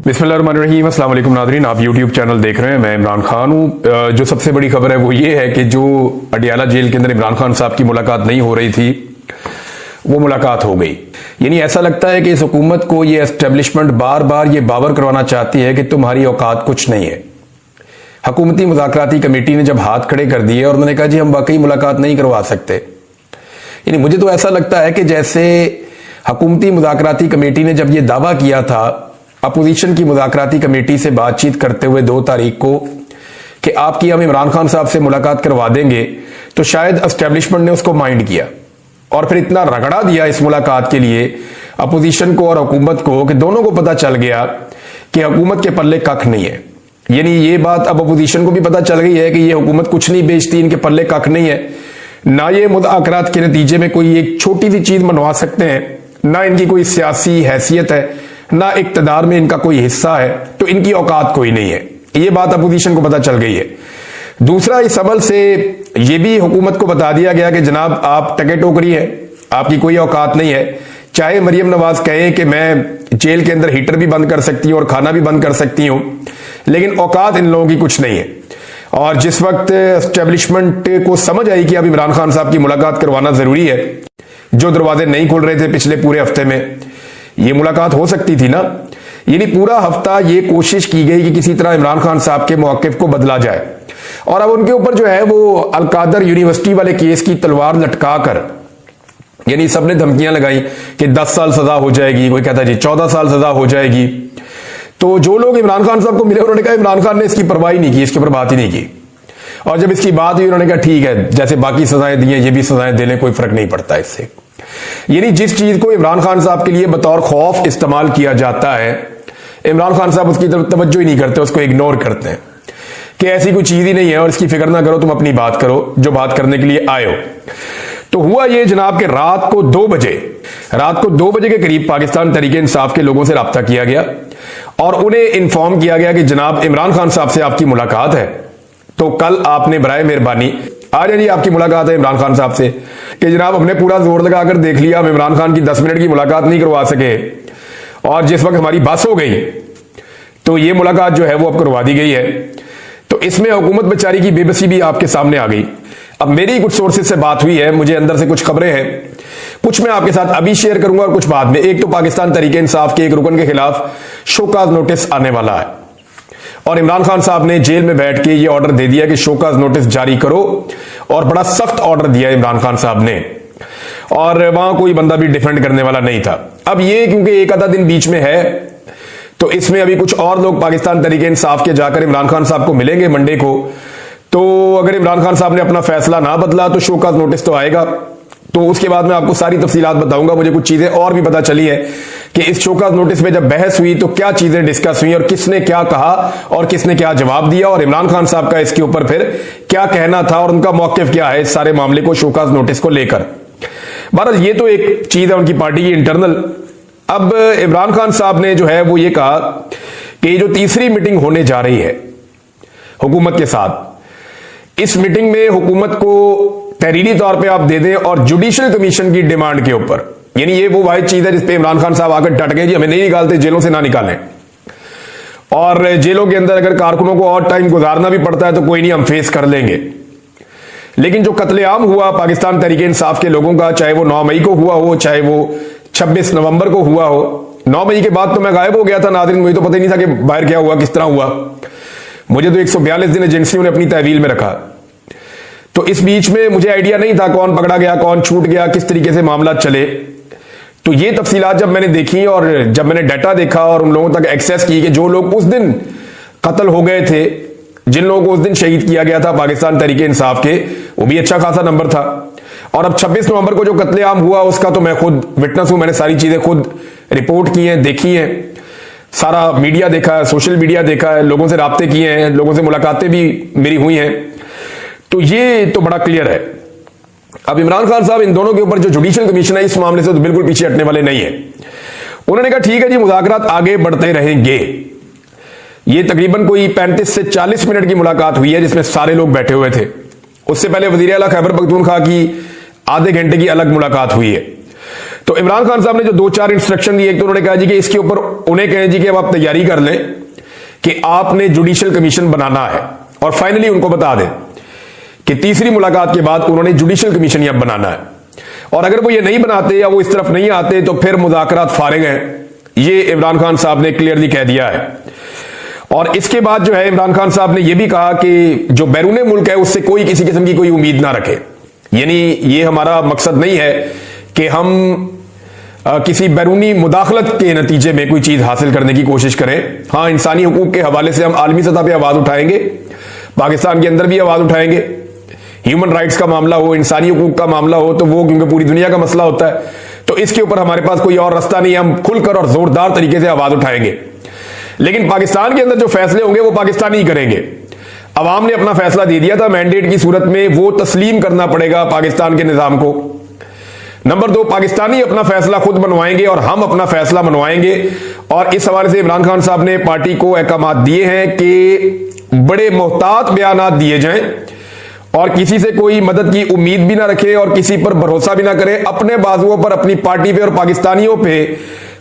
बिस्मिल्लाहिर्रहमानिर्रहीम। अस्सलाम वालेकुम नाज़रीन, आप यूट्यूब चैनल देख रहे हैं। मैं इमरान खान हूँ। जो सबसे बड़ी खबर है वो ये है कि जो अडियाला जेल के अंदर इमरान खान साहब की मुलाकात नहीं हो रही थी, वो मुलाकात हो गई। यानी ऐसा लगता है कि इस हुकूमत को ये एस्टेब्लिशमेंट बार बार ये बावर करवाना चाहती है कि तुम्हारी औकात कुछ नहीं है। हुकूमती मुज़ाकराती कमेटी ने जब हाथ खड़े कर दिए और उन्होंने कहा जी हम वाकई मुलाकात नहीं करवा सकते, यानी मुझे तो ऐसा लगता है कि जैसे हुकूमती मुज़ाकराती कमेटी ने जब ये दावा किया था अपोजिशन की मुज़ाकराती कमेटी से बातचीत करते हुए 2 तारीख को कि आपकी हम इमरान खान साहब से मुलाकात करवा देंगे, तो शायद एस्टेब्लिशमेंट ने उसको माइंड किया और फिर इतना रगड़ा दिया इस मुलाकात के लिए अपोजिशन को और हुकूमत को कि दोनों को पता चल गया कि हुकूमत के पल्ले कख नहीं है। यानी ये बात अब अपोजिशन को भी पता चल गई है कि ये हुकूमत कुछ नहीं बेचती, इनके पल्ले कख नहीं है, ना ये मुज़ाकरात के नतीजे में कोई एक छोटी सी चीज मनवा सकते हैं, ना इनकी कोई सियासी हैसियत है, ना इक्तदार में इनका कोई हिस्सा है, तो इनकी औकात कोई नहीं है। ये बात अपोजिशन को पता चल गई है। दूसरा, इस अमल से यह भी हुकूमत को बता दिया गया कि जनाब आप टके टोकरी हैं, आपकी कोई औकात नहीं है। चाहे मरियम नवाज कहे कि मैं जेल के अंदर हीटर भी बंद कर सकती हूं और खाना भी बंद कर सकती हूं, लेकिन औकात इन लोगों की कुछ नहीं है। और जिस वक्त एस्टेब्लिशमेंट को समझ आई कि अब इमरान खान साहब की मुलाकात करवाना जरूरी है, जो दरवाजे नहीं खुल रहे थे पिछले पूरे हफ्ते में, ये मुलाकात हो सकती थी ना। यानी पूरा हफ्ता ये कोशिश की गई कि किसी तरह इमरान खान साहब के मौक़िफ़ को बदला जाए, और अब उनके ऊपर जो है वो अलकादर यूनिवर्सिटी वाले केस की तलवार लटका कर, यानी सबने धमकियां लगाई कि 10 साल सजा हो जाएगी, कोई कहता है जी 14 साल सजा हो जाएगी। तो जो लोग इमरान खान साहब को मिले उन्होंने कहा इमरान खान ने इसकी परवाह ही नहीं की, इसके ऊपर बात ही नहीं की, और जब इसकी बात हुई उन्होंने कहा ठीक है, जैसे बाकी सजाएं दी हैं ये भी सजाएं दे लें, कोई फर्क नहीं पड़ता इससे। यानी जिस चीज को इमरान खान साहब के लिए बतौर खौफ इस्तेमाल किया जाता है, इमरान खान साहब उसकी तरफ तवज्जो ही नहीं करते, उसको इग्नोर करते हैं कि ऐसी कोई चीज ही नहीं है और इसकी फिक्र ना करो, तुम अपनी बात करो जो बात करने के लिए आए हो। तो हुआ ये जनाब कि रात को 2 बजे के करीब पाकिस्तान तहरीक इंसाफ के लोगों से रब्ता किया गया और उन्हें इन्फॉर्म किया गया कि जनाब इमरान खान साहब से आपकी मुलाकात है, तो कल आपने बराए मेहरबानी आ जाइए, आपकी मुलाकात है इमरान खान साहब से। कि जनाब हमने पूरा जोर लगाकर देख लिया, हम इमरान खान की 10 मिनट की मुलाकात नहीं करवा सके, और जिस वक्त हमारी बस हो गई तो ये मुलाकात जो है वो अब करवा दी गई है। तो इसमें हुकूमत बेचारी की बेबसी भी आपके सामने आ गई। अब मेरी कुछ सोर्सेज से बात हुई है, मुझे अंदर से कुछ खबरें हैं, कुछ मैं आपके साथ अभी शेयर करूंगा और कुछ बाद में। एक तो पाकिस्तान तहरीक इंसाफ के एक रुकन के खिलाफ शोकाज नोटिस आने वाला है और इमरान खान साहब ने जेल में बैठ के ये ऑर्डर दे दिया कि शोकाज नोटिस जारी करो, और बड़ा सख्त ऑर्डर दिया इमरान खान साहब ने, और वहां कोई बंदा भी डिफेंड करने वाला नहीं था। अब ये क्योंकि एक आधा दिन बीच में है, तो इसमें अभी कुछ और लोग पाकिस्तान तहरीक इंसाफ के जाकर इमरान खान साहब को मिलेंगे मंडे को। तो अगर इमरान खान साहब ने अपना फैसला ना बदला तो शोकाज नोटिस तो आएगा। तो उसके बाद मैं आपको सारी तफसीलात बताऊंगा। मुझे कुछ चीजें और भी पता चली है कि इस शोकाज नोटिस में जब बहस हुई तो क्या चीजें डिस्कस हुई और किसने क्या कहा और किसने क्या जवाब दिया, और इमरान खान साहब का इसके ऊपर फिर क्या कहना था और उनका मौक़िफ़ क्या है इस सारे मामले को, शोकाज नोटिस को लेकर। बहरहाल ये तो एक चीज है उनकी पार्टी की इंटरनल। अब इमरान खान साहब ने जो है वो ये कहा कि ये जो तीसरी मीटिंग होने जा रही है हुकूमत के साथ, इस मीटिंग में हुकूमत को तहरीरी तौर पे आप दे दें और जुडिशल कमीशन की डिमांड के ऊपर, यानी ये वो वाहिद चीज है जिसपे इमरान खान साहब आकर डट गए जी हमें नहीं निकालते, जेलों से ना निकालें, और जेलों के अंदर अगर कारकुनों को और टाइम गुजारना भी पड़ता है तो कोई नहीं, हम फेस कर लेंगे। लेकिन जो कत्लेआम हुआ पाकिस्तान तहरीक इंसाफ के लोगों का, चाहे वो 9 मई को हुआ हो, चाहे वो 26 नवंबर को हुआ हो। 9 मई के बाद तो मैं गायब हो गया था नाज़रीन, मुझे तो पता ही नहीं था कि बाहर क्या हुआ, किस तरह हुआ। मुझे तो 142 दिन एजेंसियों ने अपनी तहवील में रखा, तो इस बीच में मुझे आइडिया नहीं था कौन पकड़ा गया, कौन छूट गया, किस तरीके से मामला चले। तो ये तफसीलात जब मैंने देखी और जब मैंने डाटा देखा और उन लोगों तक एक्सेस की कि जो लोग उस दिन कत्ल हो गए थे, जिन लोगों को उस दिन शहीद किया गया था पाकिस्तान तहरीक इंसाफ के, वो भी अच्छा खासा नंबर था। और अब 26 नवंबर को जो कत्लेआम हुआ उसका तो मैं खुद विटनेस हूं, मैंने सारी चीजें खुद रिपोर्ट की हैं, देखी हैं, सारा मीडिया देखा है, सोशल मीडिया देखा है, लोगों से राब्ते किए हैं, लोगों से मुलाकातें भी मेरी हुई हैं। तो ये तो बड़ा क्लियर है। अब इमरान खान साहब इन दोनों के ऊपर जो जुडिशियल कमीशन है इस मामले से तो बिल्कुल पीछे हटने वाले नहीं है। उन्होंने कहा ठीक है जी मुज़ाकरात आगे बढ़ते रहेंगे। ये तकरीबन कोई 35 से 40 मिनट की मुलाकात हुई है जिसमें सारे लोग बैठे हुए थे। उससे पहले वज़ीर आला खैबर पख्तूनख्वा की आधे घंटे की अलग मुलाकात हुई है। तो इमरान खान साहब ने जो 2-4 इंस्ट्रक्शन दिए, एक तो उन्होंने कहा जी कि इसके ऊपर उन्हें कहें जी कि अब आप तैयारी कर लें कि आपने जुडिशियल कमीशन बनाना है, और फाइनली उनको बता दें कि तीसरी मुलाकात के बाद उन्होंने जुडिशियल कमीशन यहां बनाना है, और अगर वो ये नहीं बनाते या वो इस तरफ नहीं आते तो फिर मुज़ाकरात फारिग हैं, ये इमरान खान साहब ने क्लियरली कह दिया है। और इसके बाद जो है इमरान खान साहब ने यह भी कहा कि जो बैरूने मुल्क है उससे कोई किसी किस्म की कोई उम्मीद ना रखे, यानी ये हमारा मकसद नहीं है कि हम किसी बैरूनी मुदाखलत के नतीजे में कोई चीज हासिल करने की कोशिश करें। हाँ, इंसानी हुकूक के हवाले से हम आलमी सतह पर आवाज उठाएंगे, पाकिस्तान के अंदर भी आवाज उठाएंगे। ह्यूमन राइट्स का मामला हो, इंसानी हुकूक का मामला हो, तो वो क्योंकि पूरी दुनिया का मसला होता है, तो इसके ऊपर हमारे पास कोई और रास्ता नहीं है, हम खुलकर और जोरदार तरीके से आवाज उठाएंगे। लेकिन पाकिस्तान के अंदर जो फैसले होंगे वो पाकिस्तानी ही करेंगे। अवाम ने अपना फैसला दे दिया था, मैंडेट की सूरत में वो तस्लीम करना पड़ेगा पाकिस्तान के निजाम को। नंबर 2, पाकिस्तानी अपना फैसला खुद मनवाएंगे और हम अपना फैसला मनवाएंगे। और इस हवाले से इमरान खान साहब ने पार्टी को अहकामात दिए हैं कि बड़े मोहतात बयानात दिए जाएं और किसी से कोई मदद की उम्मीद भी ना रखे और किसी पर भरोसा भी ना करें, अपने बाजुओं पर, अपनी पार्टी पे और पाकिस्तानियों पे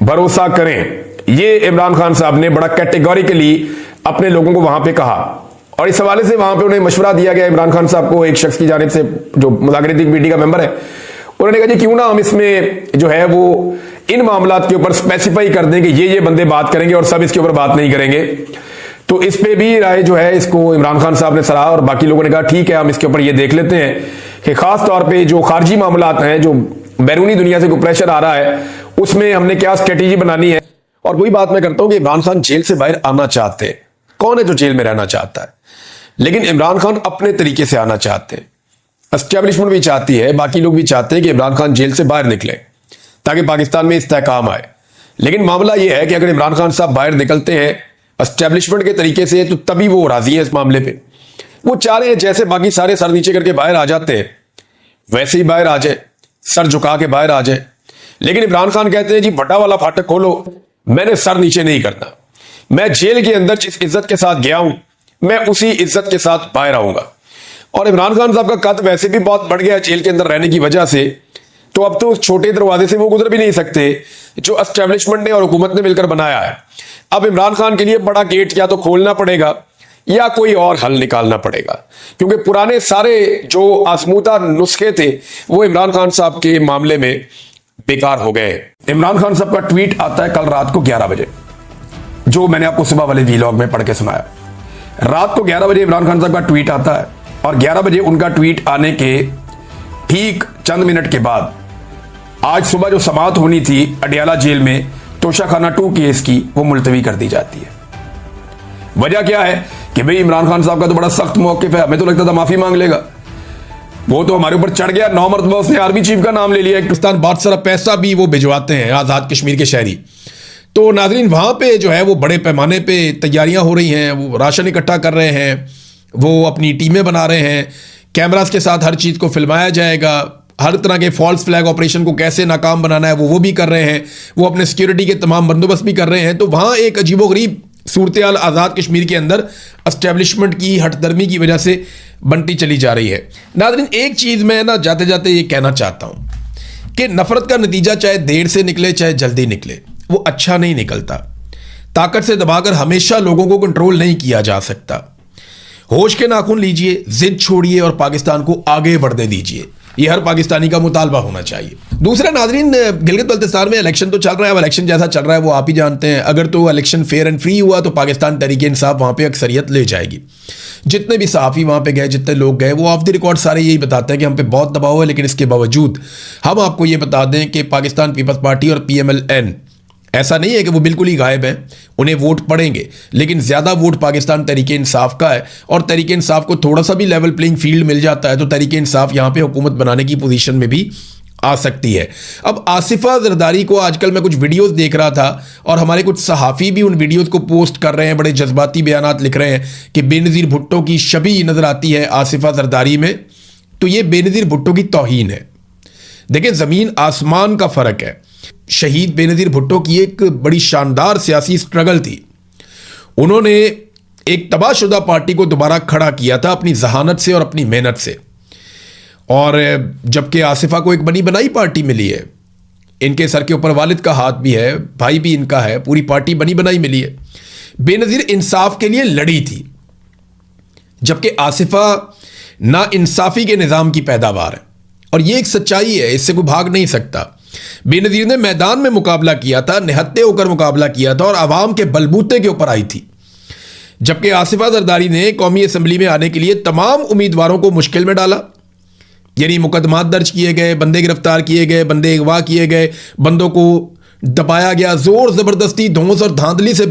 भरोसा करें। ये इमरान खान साहब ने बड़ा कैटेगोरिकली अपने लोगों को वहां पे कहा, और इस हवाले से वहां पे उन्हें मशवरा दिया गया इमरान खान साहब को, एक शख्स की जानिब से जो मुज़ाकराती कमेटी का मेंबर है, उन्होंने कहा जी क्यों ना हम इसमें जो है वो इन मामलात के ऊपर स्पेसिफाई कर दें कि ये बंदे बात करेंगे और सब इसके ऊपर बात नहीं करेंगे। तो इस पे भी राय जो है इसको इमरान खान साहब ने सराहा, और बाकी लोगों ने कहा ठीक है हम इसके ऊपर ये देख लेते हैं कि खास तौर पे जो खारजी मामलात हैं, जो बैरूनी दुनिया से कोई प्रेशर आ रहा है, उसमें हमने क्या स्ट्रेटेजी बनानी है। और वही बात मैं करता हूं कि इमरान खान जेल से बाहर आना चाहते हैं, कौन है जो जेल में रहना चाहता है, लेकिन इमरान खान अपने तरीके से आना चाहते हैं। एस्टेब्लिशमेंट भी चाहती है, बाकी लोग भी चाहते हैं कि इमरान खान जेल से बाहर निकले ताकि पाकिस्तान में इस्तेहकाम आए। लेकिन मामला यह है कि अगर इमरान खान साहब बाहर निकलते हैं एस्टेब्लिशमेंट के तरीके से, तो तभी वो राजी है इस मामले पे। वो चाह रहे हैं जैसे बाकी सारे सर नीचे करके बाहर आ जाते हैं वैसे ही बाहर आ जाए, सर झुका के बाहर आ जाए। लेकिन इमरान खान कहते हैं जी बड़ा वाला फाटक खोलो, मैंने सर नीचे नहीं करना, मैं जेल के अंदर जिस इज्जत के साथ गया हूं मैं उसी इज्जत के साथ बाहर आऊंगा। और इमरान खान साहब का कद वैसे भी बहुत बढ़ गया जेल के अंदर रहने की वजह से, तो अब तो उस छोटे दरवाजे से वो गुजर भी नहीं सकते जो एस्टेब्लिशमेंट ने और हुकूमत ने मिलकर बनाया है। अब इमरान खान के लिए बड़ा गेट या तो खोलना पड़ेगा या कोई और हल निकालना पड़ेगा, क्योंकि पुराने सारे जो आजमूदा नुस्खे थे वो इमरान खान साहब के मामले में बेकार हो गए। इमरान खान साहब का ट्वीट आता है कल रात को 11 बजे, जो मैंने आपको सुबह वाले वीलॉग में पढ़ के सुनाया। रात को 11 बजे इमरान खान साहब का ट्वीट आता है, और 11 बजे उनका ट्वीट आने के ठीक चंद मिनट के बाद आज सुबह जो समाअत होनी थी अडियाला जेल में तोशाखाना 2 केस की, वो मुलतवी कर दी जाती है। वजह क्या है कि भाई इमरान खान साहब का तो बड़ा सख्त मौकिफ है, हमें तो लगता था माफी मांग लेगा, वो तो हमारे ऊपर चढ़ गया, 9 मरतबा उसने आर्मी चीफ का नाम ले लिया, पाकिस्तान बहुत सारा पैसा भी वो भिजवाते हैं आजाद कश्मीर के शहरी। तो नाजरीन वहां पे जो है वो बड़े पैमाने पे तैयारियां हो रही हैं, वो राशन इकट्ठा कर रहे हैं, वो अपनी टीमें बना रहे हैं, कैमरास के साथ हर चीज को फिल्माया जाएगा, हर तरह के फॉल्स फ्लैग ऑपरेशन को कैसे नाकाम बनाना है वो भी कर रहे हैं, वो अपने सिक्योरिटी के तमाम बंदोबस्त भी कर रहे हैं। तो वहां एक अजीबोगरीब सूरत-ए-हाल आज़ाद कश्मीर के अंदर एस्टेब्लिशमेंट की हठधर्मी की वजह से बनती चली जा रही है। नाज़रीन एक चीज़ मैं ना जाते जाते ये कहना चाहता हूं कि नफरत का नतीजा चाहे देर से निकले चाहे जल्दी निकले, वो अच्छा नहीं निकलता। ताकत से दबाकर हमेशा लोगों को कंट्रोल नहीं किया जा सकता। होश के नाखून लीजिए, जिद छोड़िए और पाकिस्तान को आगे बढ़ने दीजिए, ये हर पाकिस्तानी का मुतालबा होना चाहिए। दूसरा नाजरीन, गिलगित बल्तिस्तान में इलेक्शन तो चल रहा है, अब इलेक्शन जैसा चल रहा है वो आप ही जानते हैं। अगर तो इलेक्शन फेयर एंड फ्री हुआ तो पाकिस्तान तहरीक इंसाफ वहां पे अक्सरियत ले जाएगी। जितने भी सहाफ़ी वहां पे गए, जितने लोग गए, वो ऑफ द रिकॉर्ड सारे यही बताते हैं कि हम पे बहुत दबाव है, लेकिन इसके बावजूद हम आपको ये बता दें कि पाकिस्तान पीपल्स पार्टी और PMLN ऐसा नहीं है कि वो बिल्कुल ही गायब हैं, उन्हें वोट पड़ेंगे, लेकिन ज़्यादा वोट पाकिस्तान तहरीक इंसाफ का है। और तहरीक इंसाफ को थोड़ा सा भी लेवल प्लेइंग फील्ड मिल जाता है तो तहरीक इंसाफ यहाँ पे हुकूमत बनाने की पोजीशन में भी आ सकती है। अब आसिफा जरदारी को आजकल मैं कुछ वीडियोस देख रहा था और हमारे कुछ सहाफ़ी भी उन वीडियोस को पोस्ट कर रहे हैं, बड़े जज्बाती बयानात लिख रहे हैं कि बेनज़ीर भुट्टो की शबीह नज़र आती है आसिफा जरदारी में। तो ये बेनज़ीर भुट्टो की तौहीन है। देखिए ज़मीन आसमान का फ़र्क है। शहीद बेनज़ीर भुट्टो की एक बड़ी शानदार सियासी स्ट्रगल थी। उन्होंने एक तबाहशुदा पार्टी को दोबारा खड़ा किया था अपनी जहानत से और अपनी मेहनत से, और जबकि आसिफा को एक बनी बनाई पार्टी मिली है। इनके सर के ऊपर वालिद का हाथ भी है, भाई भी इनका है, पूरी पार्टी बनी बनाई मिली है। बेनज़ीर इंसाफ के लिए लड़ी थी, जबकि आसिफा ना इंसाफी के निज़ाम की पैदावार है, और ये एक सच्चाई है, इससे कोई भाग नहीं सकता। बेनज़ीर ने मैदान में मुकाबला किया था, निहत्ते होकर मुकाबला किया था और आवाम के बलबूते के ऊपर आई थी, जबकि आसिफा जरदारी ने कौमी असम्बली में आने के लिए तमाम उम्मीदवारों को मुश्किल में डाला। यानी मुकदमात दर्ज किए गए, बंदे गिरफ्तार किए गए, बंदे अगवा किए गए, बंदों को दबाया गया, जोर ज़बरदस्ती, धौंस और धांधली से